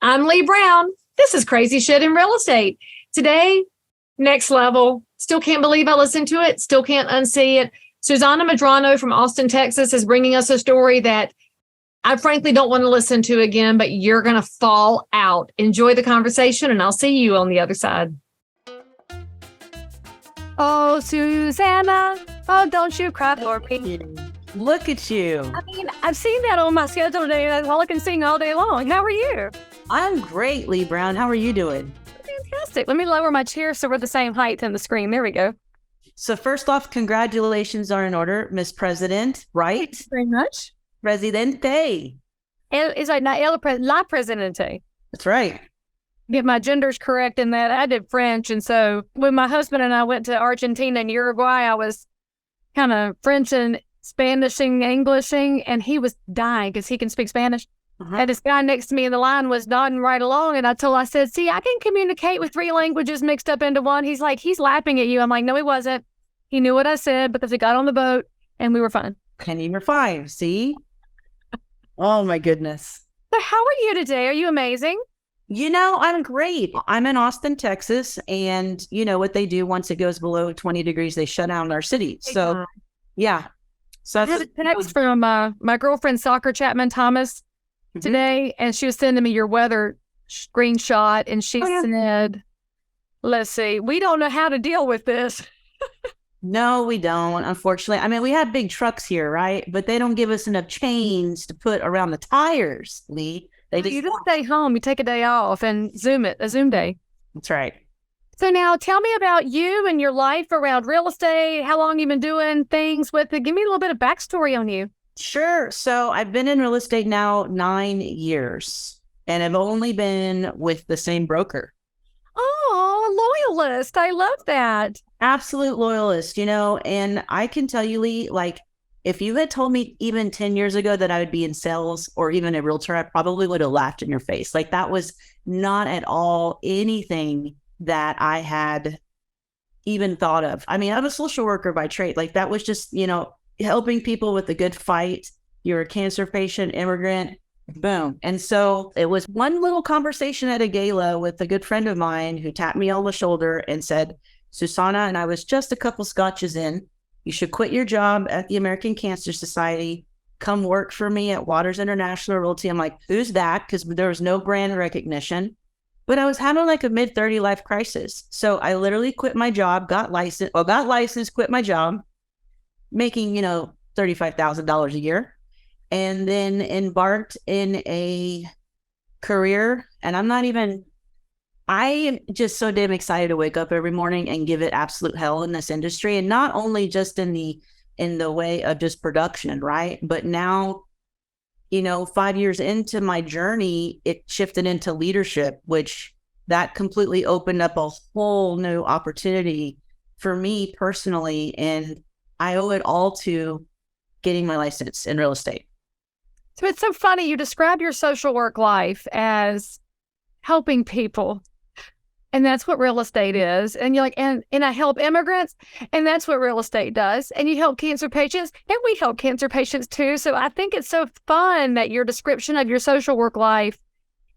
I'm Leigh Brown. This is Crazy Shit in Real Estate. Today, next level. Still can't believe I listened to it. Still can't unsee it. Susanna Medrano from Austin, Texas is bringing us a story that I frankly don't want to listen to again, but you're going to fall out. Enjoy the conversation, and I'll see you on the other side. Oh, Susanna. Oh, don't you cry for me. Look at you. I mean, I've seen that on my schedule today. That's all I can sing all day long. How are you? I'm great, Leigh Brown. How are you doing? Fantastic. Let me lower my chair so we're the same height on the screen. There we go. So first off, congratulations are in order, Miss President, right? Thank you very much. Presidente. It's like not La Presidente. That's right. Get my genders correct in that. I did French. And so when my husband and I went to Argentina and Uruguay, I was kind of French and Spanishing, Englishing, and he was dying because he can speak Spanish. And this guy next to me in the line was nodding right along. And I said, see, I can communicate with 3 languages mixed up into one. He's like, he's laughing at you. I'm like, no, he wasn't. He knew what I said because he got on the boat and we were fine. And you were fine. See? Oh, my goodness. So how are you today? Are you amazing? You know, I'm great. I'm in Austin, Texas. And you know what they do once it goes below 20 degrees, they shut down our city. So, yeah. So I have a text from my girlfriend, Soccer Chapman Thomas, today, and she was sending me your weather screenshot, and she said, let's see, we don't know how to deal with this. No, we don't, unfortunately. I mean, we have big trucks here, right? But they don't give us enough chains to put around the tires, Leigh. You just stay home, you take a day off and a Zoom day. That's right. So now tell me about you and your life around real estate, how long you've been doing things with it. Give me a little bit of backstory on you. Sure. So I've been in real estate now 9 years, and I've only been with the same broker. Oh, loyalist. I love that. Absolute loyalist, you know, and I can tell you, Leigh, like, if you had told me even 10 years ago that I would be in sales or even a realtor, I probably would have laughed in your face. Like, that was not at all anything that I had even thought of. I mean, I'm a social worker by trade. Like, that was just, you know, helping people with a good fight. You're a cancer patient, immigrant, boom. And so it was one little conversation at a gala with a good friend of mine who tapped me on the shoulder and said, Susanna, and I was just a couple scotches in, you should quit your job at the American Cancer Society, come work for me at Waters International Realty. I'm like, who's that? Because there was no brand recognition. But I was having like a mid-30 life crisis. So I literally quit my job, got licensed, quit my job, making, you know, $35,000 a year, and then embarked in a career. And I am just so damn excited to wake up every morning and give it absolute hell in this industry. And not only just in the way of just production, right? But now, you know, 5 years into my journey, it shifted into leadership, which that completely opened up a whole new opportunity for me personally. And I owe it all to getting my license in real estate. So it's so funny. You describe your social work life as helping people. And that's what real estate is. And you're like, and I help immigrants, and that's what real estate does. And you help cancer patients, and we help cancer patients too. So I think it's so fun that your description of your social work life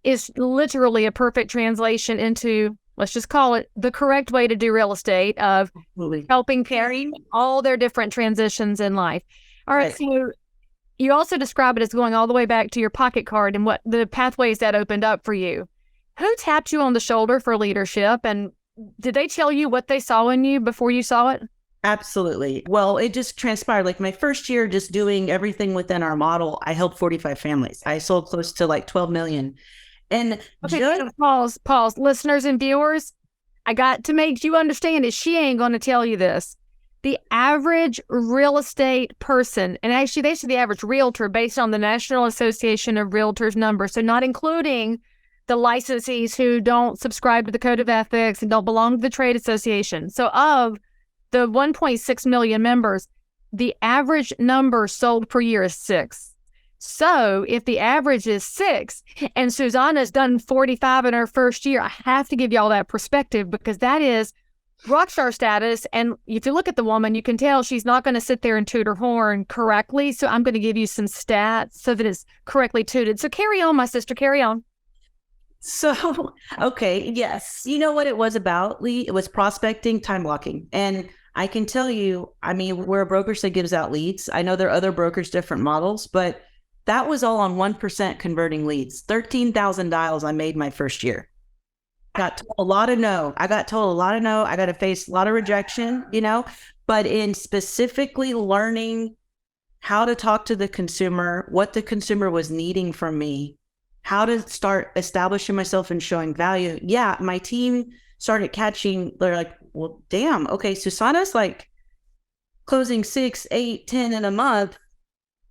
is literally a perfect translation into, let's just call it the correct way to do real estate of helping carry all their different transitions in life. All right. So you also describe it as going all the way back to your pocket card and what the pathways that opened up for you. Who tapped you on the shoulder for leadership? And did they tell you what they saw in you before you saw it? Absolutely. Well, it just transpired. Like my first year, just doing everything within our model, I helped 45 families. I sold close to like 12 million. And pause. Listeners and viewers, I got to make you understand it. She ain't going to tell you this. The average real estate person, and actually they say the average realtor based on the National Association of Realtors number, so not including the licensees who don't subscribe to the Code of Ethics and don't belong to the trade association. So of the 1.6 million members, the average number sold per year is 6. So if the average is 6 and Susanna's done 45 in her first year, I have to give y'all that perspective because that is rock star status. And if you look at the woman, you can tell she's not going to sit there and toot her horn correctly. So I'm going to give you some stats so that it's correctly tooted. So carry on, my sister, carry on. So, okay, yes. You know what it was about, Leigh? It was prospecting, time blocking. And I can tell you, I mean, we're a brokerage that gives out leads. I know there are other brokers, different models, but that was all on 1% converting leads. 13,000 dials I made my first year. Got told a lot of no. I got told a lot of no. I got to face a lot of rejection, but in specifically learning how to talk to the consumer, what the consumer was needing from me, how to start establishing myself and showing value. Yeah, my team started catching, they're like, well, damn, okay, Susanna's like closing 6, 8, 10 in a month.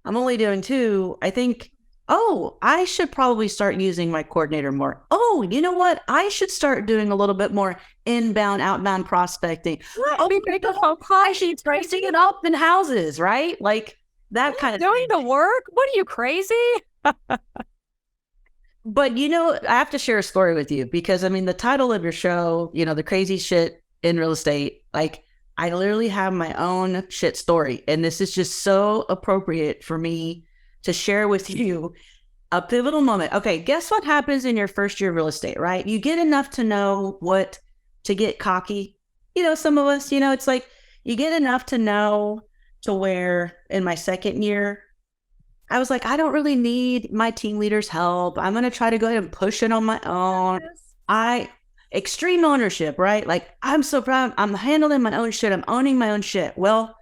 I'm only doing 2. I think, oh, I should probably start using my coordinator more. Oh, you know what? I should start doing a little bit more inbound, outbound prospecting. Oh, I should tracing it up in houses, right? Like that kind of doing the work. What are you, crazy? But I have to share a story with you because I mean, the title of your show, the crazy shit in real estate, like I literally have my own shit story. And this is just so appropriate for me to share with you a pivotal moment. Okay, guess what happens in your first year of real estate, right? You get enough to know what to get cocky. Some of us, it's like you get enough to know to where in my second year, I was like, I don't really need my team leader's help. I'm going to try to go ahead and push it on my own. Extreme ownership, right? Like, I'm so proud. I'm handling my own shit. I'm owning my own shit. Well,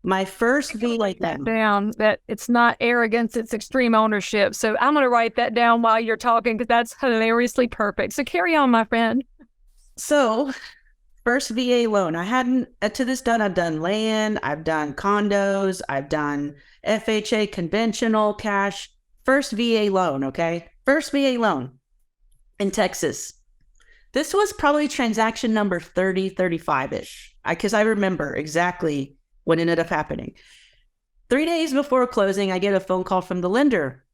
my first V like that down, that it's not arrogance, it's extreme ownership. So I'm going to write that down while you're talking because that's hilariously perfect. So carry on, my friend. So first VA loan, I hadn't, to this done, I've done land, I've done condos, I've done FHA, conventional cash, first VA loan, okay? First VA loan in Texas. This was probably transaction number 30, 35-ish, because I remember exactly what ended up happening. 3 days before closing, I get a phone call from the lender.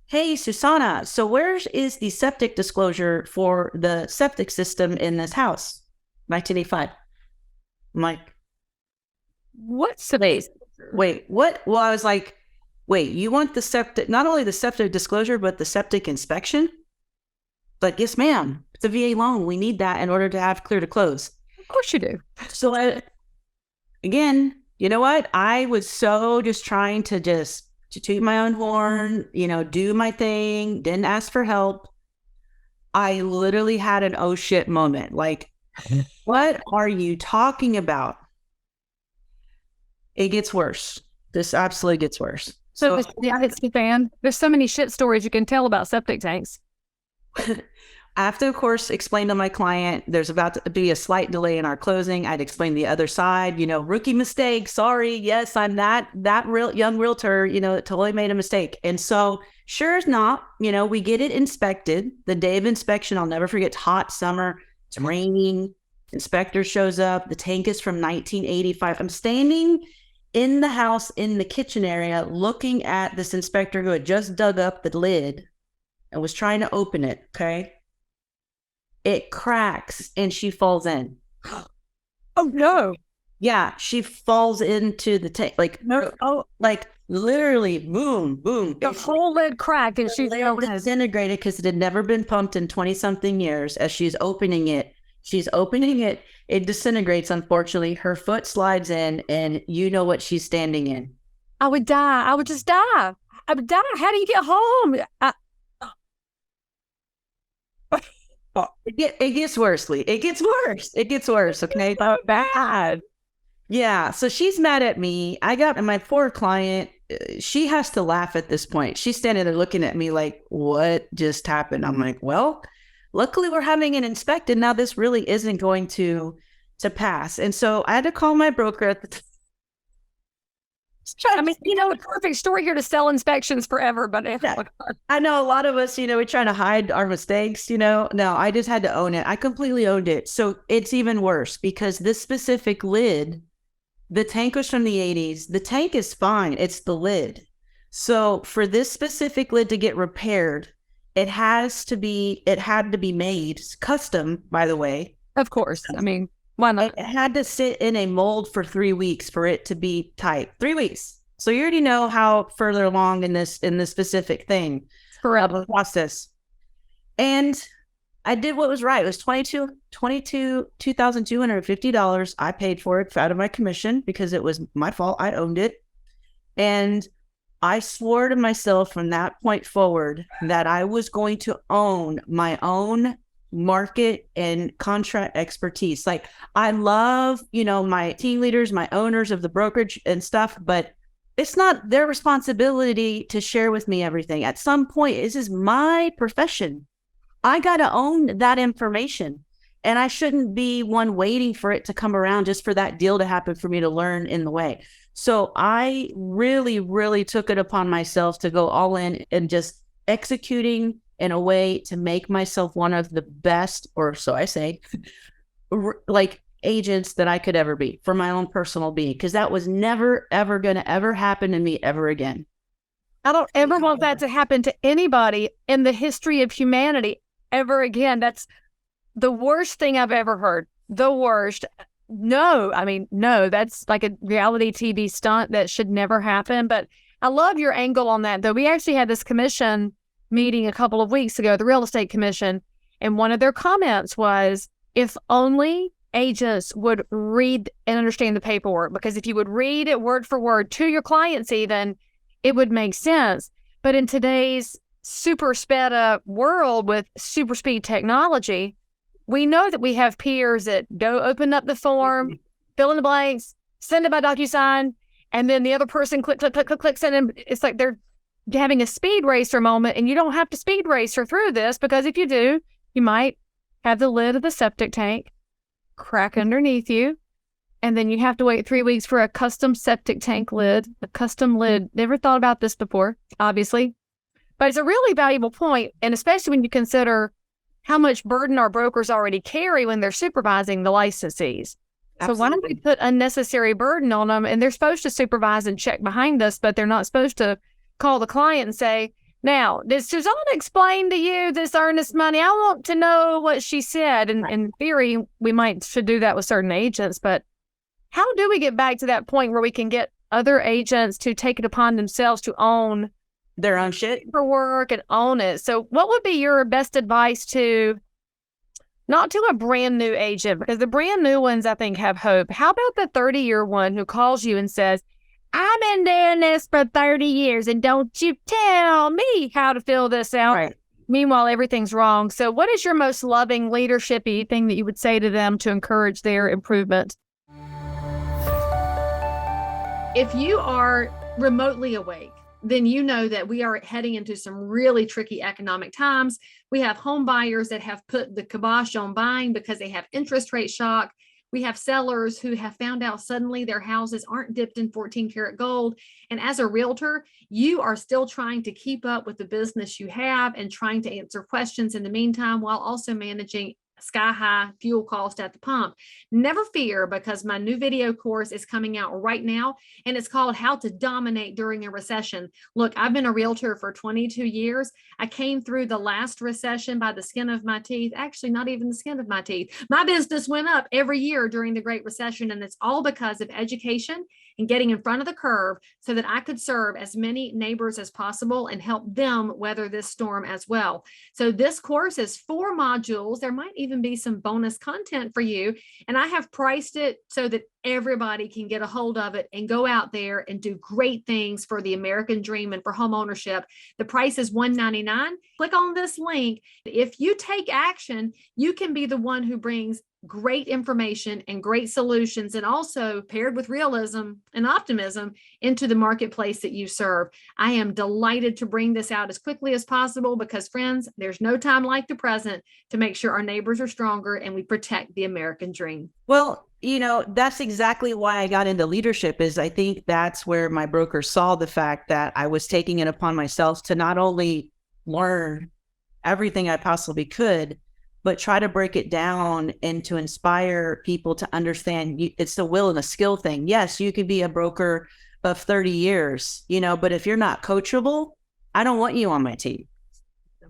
Hey, Susanna, so where is the septic disclosure for the septic system in this house? 1985. I'm like, what's the wait, what? Well, I was like, wait, you want the septic, not only the septic disclosure, but the septic inspection? Like, yes, ma'am. It's a VA loan. We need that in order to have clear to close. Of course you do. So again, you know what? I was so just trying to toot my own horn, do my thing, didn't ask for help. I literally had an oh shit moment. Like, what are you talking about? It gets worse. This absolutely gets worse. So it's the fan. There's so many shit stories you can tell about septic tanks. I have to, of course, explain to my client, there's about to be a slight delay in our closing. I'd explain the other side, rookie mistake. Sorry. Yes, I'm that real young realtor, totally made a mistake. And so sure as not, we get it inspected. The day of inspection, I'll never forget, it's hot summer. It's raining. Inspector shows up. The tank is from 1985. I'm standing in the house in the kitchen area looking at this inspector who had just dug up the lid and was trying to open it. Okay. It cracks and she falls in. Oh no. Yeah. She falls into the tank. Like, no, like literally boom, boom. The whole lid cracked and she's disintegrated because it had never been pumped in 20 something years. As she's opening it, it disintegrates. Unfortunately, her foot slides in and you know what she's standing in. I would die. I would just die. I would die. How do you get home? It gets worse, Leigh. It gets worse. It gets worse. Okay. So bad. Yeah. So she's mad at me. I got my poor client. She has to laugh at this point. She's standing there looking at me like, what just happened? I'm like, well, luckily we're having it inspected. Now this really isn't going to pass. And so I had to call my broker at the time. I mean, the perfect story here to sell inspections forever, but yeah. I know a lot of us, we're trying to hide our mistakes, No, I just had to own it. I completely owned it. So it's even worse because this specific lid, the tank was from the 80s. The tank is fine. It's the lid. So for this specific lid to get repaired, it had to be made custom, by the way. Of course. I mean, why not? It had to sit in a mold for 3 weeks for it to be tight. 3 weeks. So you already know how further along in this specific thing. Forever process. And I did what was right. It was $2,250. I paid for it out of my commission because it was my fault. I owned it. And I swore to myself from that point forward that I was going to own my own market and contract expertise. Like, I love, my team leaders, my owners of the brokerage and stuff, but it's not their responsibility to share with me everything. At some point, this is my profession. I got to own that information, and I shouldn't be one waiting for it to come around just for that deal to happen for me to learn in the way. So I really, really took it upon myself to go all in and just executing in a way to make myself one of the best, or so I say, like agents that I could ever be for my own personal being, because that was never, ever going to ever happen to me ever again. I don't ever want that to happen to anybody in the history of humanity ever again. That's the worst thing I've ever heard. The worst. No, that's like a reality TV stunt that should never happen. But I love your angle on that, though. We actually had this commission meeting a couple of weeks ago, the real estate commission, and one of their comments was, if only agents would read and understand the paperwork, because if you would read it word for word to your clients even, it would make sense. But in today's super sped up world with super speed technology, we know that we have peers that go open up the form, fill in the blanks, send it by DocuSign, and then the other person click, send in. It's like they're having a speed racer moment, and you don't have to speed racer through this, because if you do, you might have the lid of the septic tank crack underneath you, and then you have to wait 3 weeks for a custom septic tank lid, a custom lid. Never thought about this before, obviously, but it's a really valuable point, and especially when you consider how much burden our brokers already carry when they're supervising the licensees. Absolutely. So why don't we put unnecessary burden on them? And they're supposed to supervise and check behind us, but they're not supposed to call the client and say, now, did Susanna explain to you this earnest money? I want to know what she said. And right. In theory, we should do that with certain agents, but how do we get back to that point where we can get other agents to take it upon themselves to own their own shit for work and own it? So what would be your best advice to, not to a brand new agent, because the brand new ones, I think, have hope. How about the 30-year one who calls you and says, I've been doing this for 30 years and don't you tell me how to fill this out. Right. Meanwhile, everything's wrong. So what is your most loving leadership-y thing that you would say to them to encourage their improvement? If you are remotely awake, then you know that we are heading into some really tricky economic times. We have home buyers that have put the kibosh on buying because they have interest rate shock. We have sellers who have found out suddenly their houses aren't dipped in 14 karat gold. And as a realtor, you are still trying to keep up with the business you have and trying to answer questions in the meantime, while also managing sky high fuel cost at the pump. Never fear, because my new video course is coming out right now, and it's called How to Dominate During a Recession. Look, I've been a realtor for 22 years. I came through the last recession by the skin of my teeth. Actually, not even the skin of my teeth. My business went up every year during the Great Recession, and it's all because of education and getting in front of the curve so that I could serve as many neighbors as possible and help them weather this storm as well. So this course is 4 modules. There might even be some bonus content for you. And I have priced it so that everybody can get a hold of it and go out there and do great things for the American dream and for home ownership. The price is $199. Click on this link. If you take action, you can be the one who brings great information and great solutions, and also paired with realism and optimism into the marketplace that you serve. I am delighted to bring this out as quickly as possible because, friends, there's no time like the present to make sure our neighbors are stronger and we protect the American dream. Well, that's exactly why I got into leadership. Is I think that's where my broker saw the fact that I was taking it upon myself to not only learn everything I possibly could, but try to break it down and to inspire people to understand it's the will and the skill thing. Yes, you could be a broker of 30 years, but if you're not coachable, I don't want you on my team.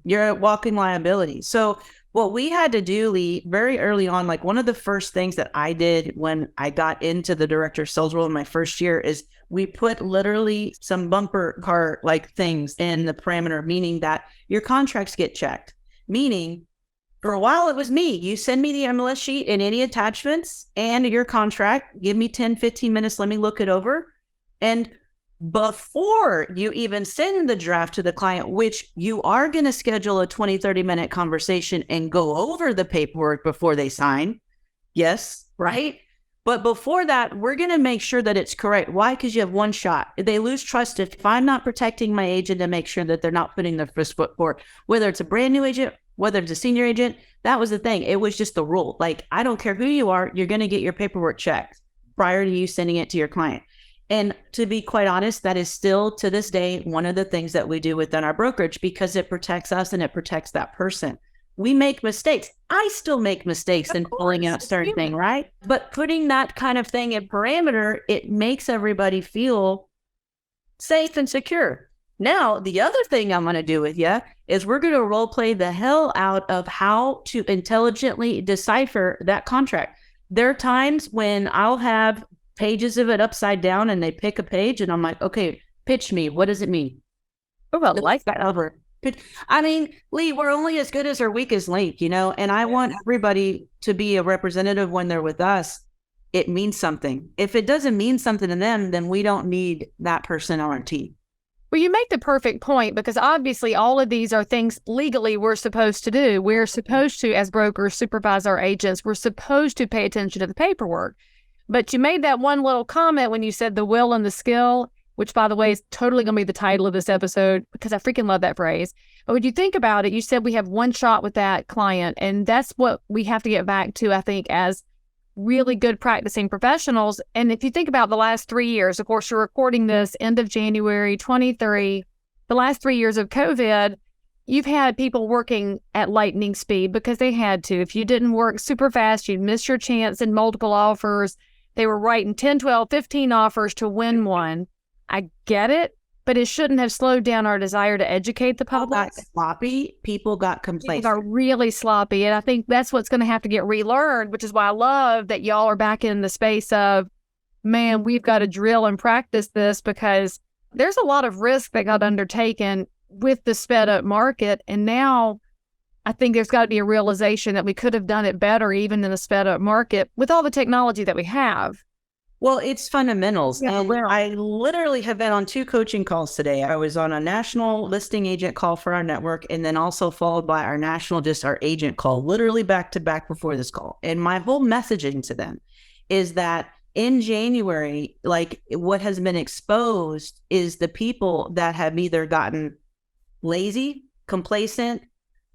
You're a walking liability. So what we had to do, Leigh, very early on, like one of the first things that I did when I got into the director of sales role in my first year is we put literally some bumper car like things in the parameter, meaning that your contracts get checked. Meaning, for a while, it was me. You send me the MLS sheet and any attachments and your contract. Give me 10, 15 minutes. Let me look it over. And before you even send the draft to the client, which you are going to schedule a 20, 30-minute conversation and go over the paperwork before they sign. Yes, right? But before that, we're going to make sure that it's correct. Why? Because you have one shot. They lose trust if I'm not protecting my agent to make sure that they're not putting their first foot forward, whether it's a brand new agent, whether it's a senior agent. That was the thing. It was just the rule. Like, I don't care who you are, you're going to get your paperwork checked prior to you sending it to your client. And to be quite honest, that is still to this day one of the things that we do within our brokerage, because it protects us and it protects that person. We make mistakes. I still make mistakes in pulling out certain things, right? But putting that kind of thing in parameter, it makes everybody feel safe and secure. Now, the other thing I'm going to do with you is we're going to role play the hell out of how to intelligently decipher that contract. There are times when I'll have pages of it upside down and they pick a page and I'm like, okay, pitch me. What does it mean? Oh, well, like that over. I mean, Leigh, we're only as good as our weakest link, you know, and I want everybody to be a representative when they're with us. It means something. If it doesn't mean something to them, then we don't need that person on our team. Well, you make the perfect point, because obviously all of these are things legally we're supposed to do. We're supposed to, as brokers, supervise our agents. We're supposed to pay attention to the paperwork. But you made that one little comment when you said the will and the skill, which, by the way, is totally going to be the title of this episode, because I freaking love that phrase. But when you think about it, you said we have one shot with that client. And that's what we have to get back to, I think, as really good practicing professionals. And if you think about the last 3 years, of course, you're recording this end of January 23, the last 3 years of COVID, you've had people working at lightning speed because they had to. If you didn't work super fast, you'd miss your chance in multiple offers. They were writing 10, 12, 15 offers to win one. I get it, but it shouldn't have slowed down our desire to educate the public. Got sloppy. People got complacent. People are really sloppy. And I think that's what's going to have to get relearned, which is why I love that y'all are back in the space of, man, we've got to drill and practice this, because there's a lot of risk that got undertaken with the sped up market. And now I think there's got to be a realization that we could have done it better even in the sped up market with all the technology that we have. Well, it's fundamentals. Yeah, and I literally have been on 2 coaching calls today. I was on a national listing agent call for our network, and then also followed by our national, just our agent call, literally back to back before this call. And my whole messaging to them is that in January, like, what has been exposed is the people that have either gotten lazy, complacent,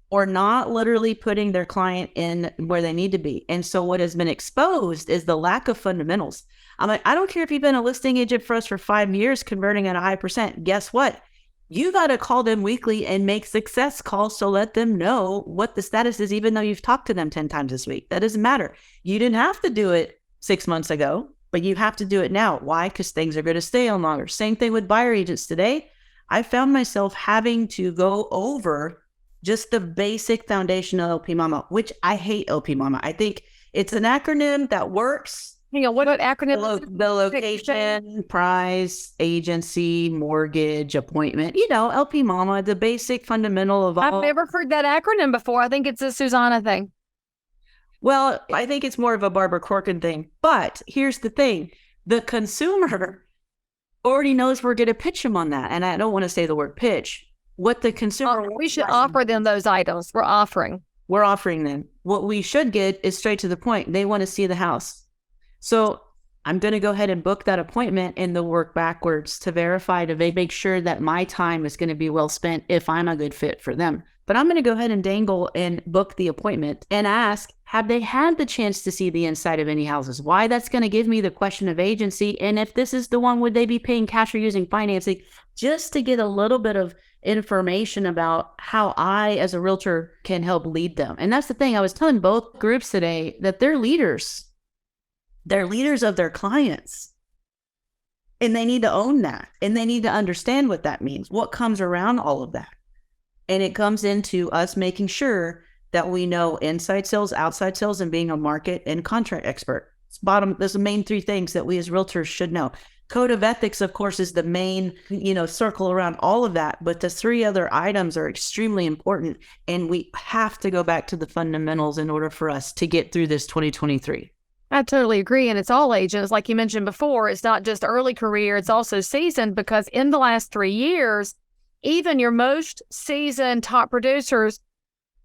or not literally putting their client in where they need to be. And so what has been exposed is the lack of fundamentals. I'm like, I don't care if you've been a listing agent for us for 5 years, converting at a high percent. Guess what? You got to call them weekly and make success calls to let them know what the status is, even though you've talked to them 10 times this week. That doesn't matter. You didn't have to do it 6 months ago, but you have to do it now. Why? Because things are going to stay on longer. Same thing with buyer agents today. I found myself having to go over just the basic foundation of LP Mama, which I hate LP Mama. I think it's an acronym that works. You know, what acronym? The location, price, agency, mortgage, appointment, you know, LP Mama, the basic fundamental of all. I've never heard that acronym before. I think it's a Susanna thing. Well, I think it's more of a Barbara Corcoran thing. But here's the thing. The consumer already knows we're going to pitch them on that. And I don't want to say the word pitch. What the consumer... we should offer them those items. We're offering them. What we should get is straight to the point. They want to see the house. So I'm going to go ahead and book that appointment and they'll work backwards to verify, to make sure that my time is going to be well spent if I'm a good fit for them. But I'm going to go ahead and dangle and book the appointment and ask, have they had the chance to see the inside of any houses? Why? That's going to give me the question of agency. And if this is the one, would they be paying cash or using financing? Just to get a little bit of information about how I, as a realtor, can help lead them. And that's the thing. I was telling both groups today that they're leaders. They're leaders of their clients. And they need to own that. And they need to understand what that means, what comes around all of that. And it comes into us making sure that we know inside sales, outside sales, and being a market and contract expert. There's the main 3 things that we as realtors should know. Code of ethics, of course, is the main, circle around all of that. But the three other items are extremely important. And we have to go back to the fundamentals in order for us to get through this 2023. I totally agree. And it's all ages. Like you mentioned before, it's not just early career, it's also seasoned, because in the last 3 years, even your most seasoned top producers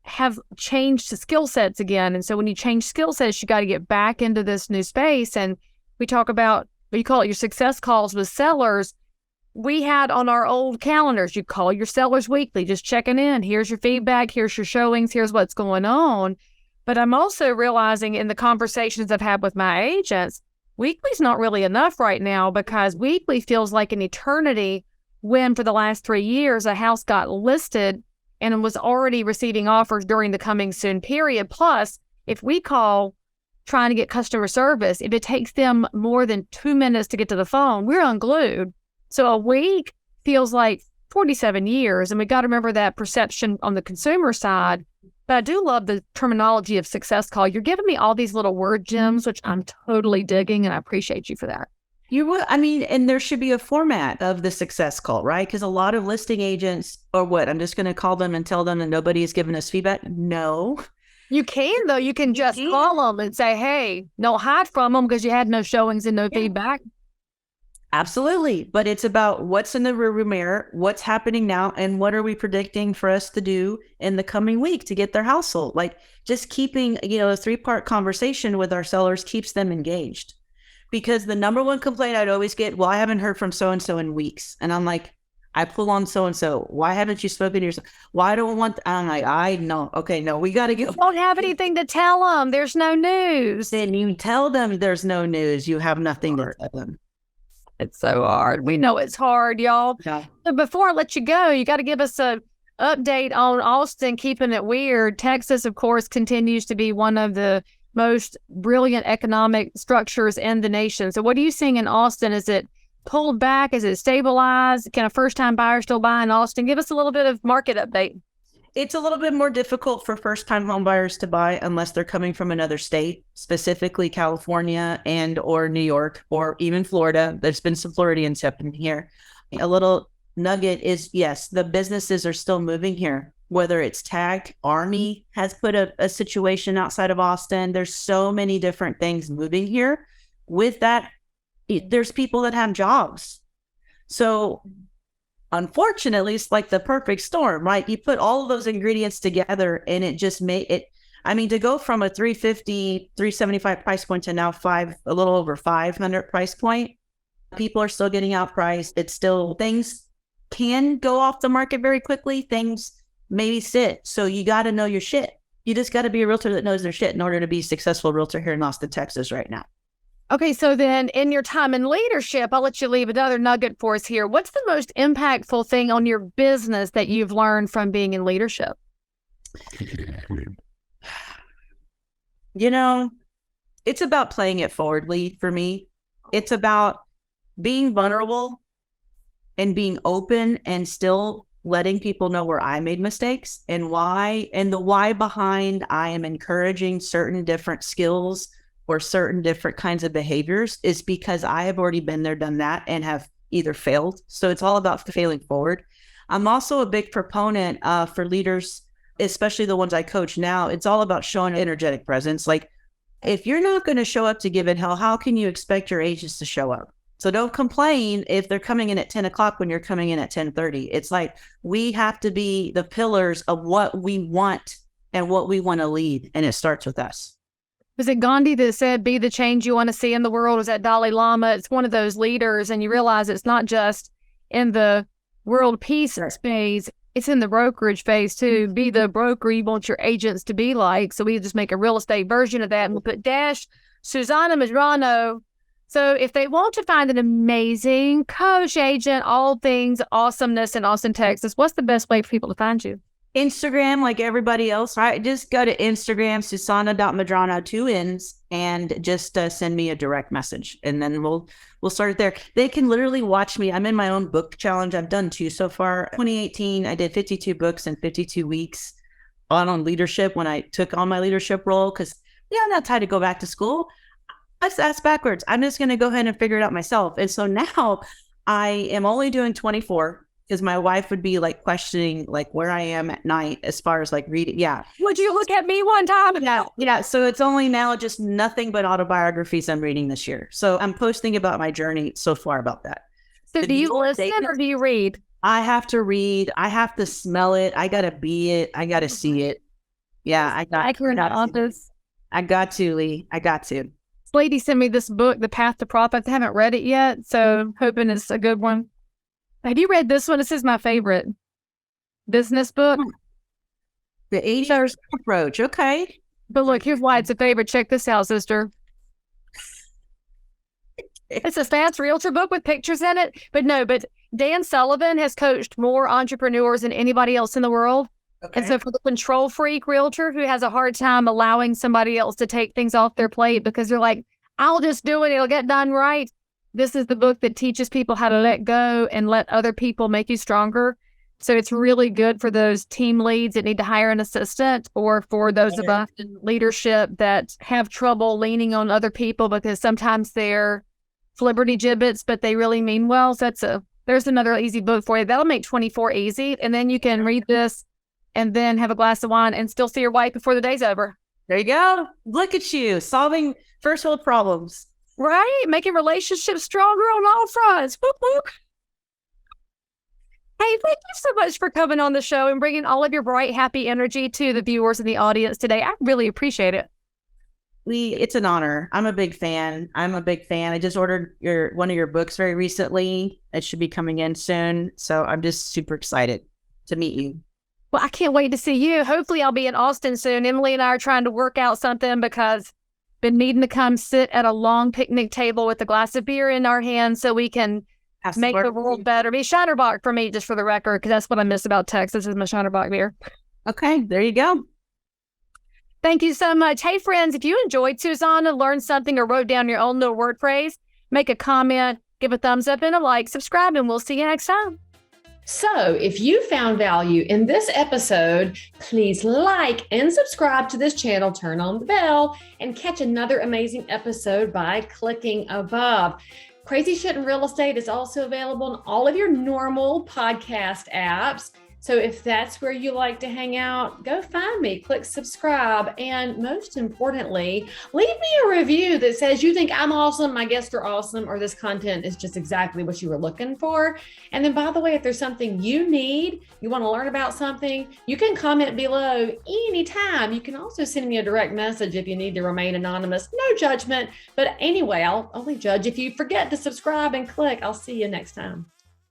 have changed skill sets again. And so when you change skill sets, you got to get back into this new space. And we talk about, you call it your success calls with sellers. We had on our old calendars, you call your sellers weekly, just checking in. Here's your feedback. Here's your showings. Here's what's going on. But I'm also realizing in the conversations I've had with my agents, weekly's not really enough right now, because weekly feels like an eternity when for the last 3 years, a house got listed and was already receiving offers during the coming soon period. Plus, if we call trying to get customer service, if it takes them more than 2 minutes to get to the phone, we're unglued. So a week feels like 47 years. And we got to remember that perception on the consumer side. But I do love the terminology of success call. You're giving me all these little word gems, which I'm totally digging, and I appreciate you for that. You would, and there should be a format of the success call, right? Because a lot of listing agents, or what, I'm just going to call them and tell them that nobody has given us feedback. No. You can, though. You can just call them and say, hey, don't hide from them because you had no showings and no feedback. Absolutely. But it's about what's in the rearview mirror, what's happening now, and what are we predicting for us to do in the coming week to get their house sold. Like, just keeping, a 3-part conversation with our sellers keeps them engaged. Because the number one complaint I'd always get, well, I haven't heard from so-and-so in weeks. And I'm like, I pull on so-and-so. Why haven't you spoken to yourself? Why don't want, I'm like, I know. Okay, no, we got to get. Don't have anything to tell them. There's no news. Then you tell them there's no news. You have nothing to tell them. It's so hard. We know it's hard, y'all. Yeah. So before I let you go, you got to give us a update on Austin, keeping it weird. Texas, of course, continues to be one of the most brilliant economic structures in the nation. So what are you seeing in Austin? Is it pulled back? Is it stabilized? Can a first-time buyer still buy in Austin? Give us a little bit of market update. It's a little bit more difficult for first-time home buyers to buy unless they're coming from another state, specifically California and or New York or even Florida. There's been some Floridians up in here. A little nugget is, yes, the businesses are still moving here, whether it's tagged. Army has put a situation outside of Austin. There's so many different things moving here. With that, there's people that have jobs. So unfortunately, it's like the perfect storm, right? You put all of those ingredients together and it just made it, to go from a 350, 375 price point to now a little over 500 price point, people are still getting outpriced. It's still, things can go off the market very quickly. Things maybe sit. So you got to know your shit. You just got to be a realtor that knows their shit in order to be a successful realtor here in Austin, Texas right now. Okay, so then in your time in leadership, I'll let you leave another nugget for us here. What's the most impactful thing on your business that you've learned from being in leadership? It's about playing it forwardly for me. It's about being vulnerable and being open and still letting people know where I made mistakes and why, and the why behind I am encouraging certain different skills or certain different kinds of behaviors is because I have already been there, done that, and have either failed. So it's all about failing forward. I'm also a big proponent for leaders, especially the ones I coach now. It's all about showing energetic presence. Like, if you're not going to show up to give it hell, how can you expect your agents to show up? So don't complain if they're coming in at 10 o'clock when you're coming in at 10:30. It's like, we have to be the pillars of what we want and what we want to lead. And it starts with us. Was it Gandhi that said, be the change you want to see in the world? Was that Dalai Lama? It's one of those leaders. And you realize it's not just in the world peace space. It's in the brokerage phase too. Be the broker you want your agents to be like. So we just make a real estate version of that. And we'll put Susanna Medrano. So if they want to find an amazing coach agent, all things awesomeness in Austin, Texas, what's the best way for people to find you? Instagram, like everybody else, right? Just go to Instagram, Susanna.Medrano, 2 N's, and just send me a direct message. And then we'll start it there. They can literally watch me. I'm in my own book challenge. I've done 2 so far. 2018, I did 52 books in 52 weeks on leadership when I took on my leadership role. Because, I'm not tired to go back to school. let's ask backwards. I'm just going to go ahead and figure it out myself. And so now I am only doing 24 because my wife would be like questioning like where I am at night as far as like reading. Yeah. Would you look at me one time? Yeah. Yeah. So it's only now just nothing but autobiographies I'm reading this year. So I'm posting about my journey so far about that. So do you listen or do you read? I have to read. I have to smell it. I got to be it. I got to see it. Yeah. I got to, Leigh. I got to. This lady sent me this book, The Path to Profits. I haven't read it yet, so hoping it's a good one. Have you read this one? This is my favorite business book. The 80 approach. Okay. But look, here's why it's a favorite. Check this out, sister. It's a fast realtor book with pictures in it. But Dan Sullivan has coached more entrepreneurs than anybody else in the world. Okay. And so for the control freak realtor who has a hard time allowing somebody else to take things off their plate because they're like, I'll just do it. It'll get done right. This is the book that teaches people how to let go and let other people make you stronger. So it's really good for those team leads that need to hire an assistant or for those of us in leadership that have trouble leaning on other people because sometimes they're flibberty gibbets, but they really mean well. So there's another easy book for you. That'll make 24 easy. And then you can read this and then have a glass of wine and still see your wife before the day's over. There you go. Look at you solving first world problems. Right? Making relationships stronger on all fronts. Whoop, whoop. Hey, thank you so much for coming on the show and bringing all of your bright, happy energy to the viewers and the audience today. I really appreciate it. Leigh, it's an honor. I'm a big fan. I just ordered one of your books very recently. It should be coming in soon. So I'm just super excited to meet you. Well, I can't wait to see you. Hopefully I'll be in Austin soon. Emily and I are trying to work out something because I've been needing to come sit at a long picnic table with a glass of beer in our hands so we can make the world better. Be Shinerbach for me, just for the record, because that's what I miss about Texas is my Shinerbach beer. Okay, there you go. Thank you so much. Hey, friends, if you enjoyed Susanna, learned something, or wrote down your own little word phrase, make a comment, give a thumbs up and a like, subscribe, and we'll see you next time. So if you found value in this episode, please like and subscribe to this channel, turn on the bell, and catch another amazing episode by clicking above. Crazy Shit in Real Estate is also available on all of your normal podcast apps. So if that's where you like to hang out, go find me, click subscribe, and most importantly, leave me a review that says you think I'm awesome, my guests are awesome, or this content is just exactly what you were looking for. And then, by the way, if there's something you need, you want to learn about something, you can comment below anytime. You can also send me a direct message if you need to remain anonymous. No judgment. But anyway, I'll only judge if you forget to subscribe and click. I'll see you next time.